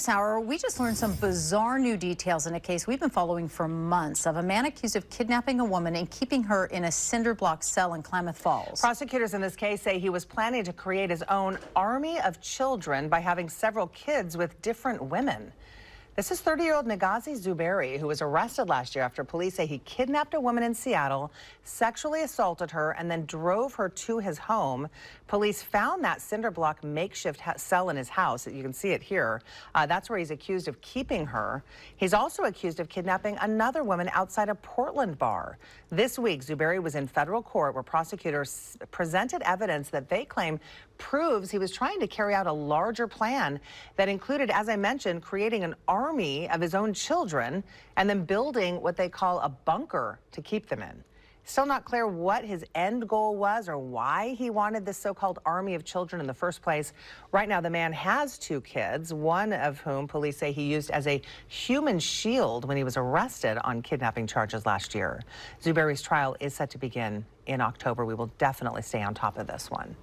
This hour, we just learned some bizarre new details in a case we've been following for months of a man accused of kidnapping a woman and keeping her in a cinder block cell in Klamath Falls. Prosecutors in this case say he was planning to create his own army of children by having several kids with different women. This is 30-year-old Nagazi Zuberi, who was arrested last year after police say he kidnapped a woman in Seattle, sexually assaulted her, and then drove her to his home. Police found that cinder block makeshift cell in his house. You can see it here. That's where he's accused of keeping her. He's also accused of kidnapping another woman outside a Portland bar. This week, Zuberi was in federal court where prosecutors presented evidence that they claim proves he was trying to carry out a larger plan that included, as I mentioned, creating an army of his own children and then building what they call a bunker to keep them in. Still not clear what his end goal was or why he wanted this so-called army of children in the first place. Right now, the man has 2 kids, one of whom police say he used as a human shield when he was arrested on kidnapping charges last year. Zuberi's trial is set to begin in October. We will definitely stay on top of this one.